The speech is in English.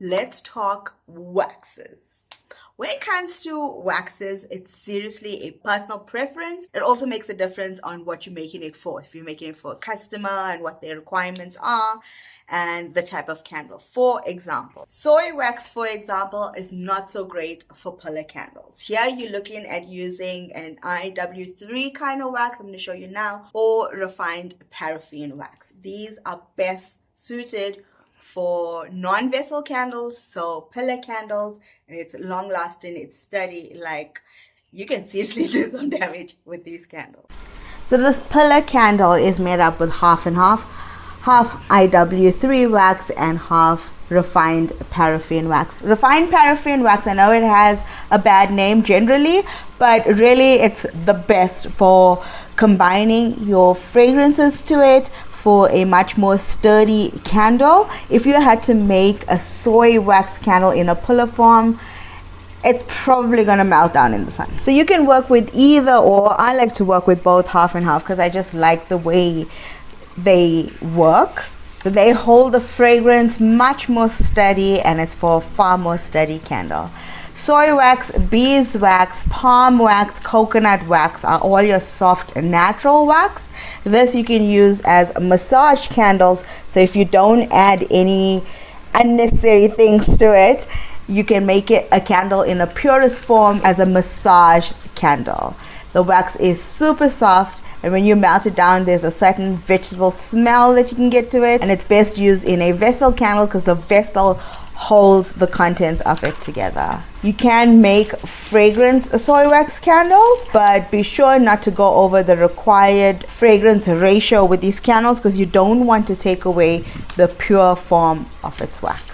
let's talk waxes. When it comes to waxes, it's seriously a personal preference. It also makes a difference on what you're making it for. If you're making it for a customer and what their requirements are and the type of candle. For example, soy wax, for example, is not so great for pillar candles. Here you're looking at using an IW3 kind of wax, I'm going to show you now, or refined paraffin wax. These are best suited for non-vessel candles, so pillar candles, and it's long lasting, it's sturdy. Like, you can seriously do some damage with these candles. So this pillar candle is made up with half and half IW3 wax and half refined paraffin wax. Refined paraffin wax, I know it has a bad name generally, but really it's the best for combining your fragrances to it, for a much more sturdy candle. If you had to make a soy wax candle in a pillar form, it's probably gonna melt down in the sun. So you can work with either or. I like to work with both half and half because I just like the way they work. They hold the fragrance much more steady, and it's for a far more steady candle. Soy wax, beeswax, palm wax, coconut wax are all your soft natural wax. This you can use as massage candles. So if you don't add any unnecessary things to it, you can make it a candle in a purest form as a massage candle. The wax is super soft, and when you melt it down, there's a certain vegetable smell that you can get to it, and it's best used in a vessel candle because the vessel holds the contents of it together. You can make fragrance soy wax candles, but be sure not to go over the required fragrance ratio with these candles because you don't want to take away the pure form of its wax.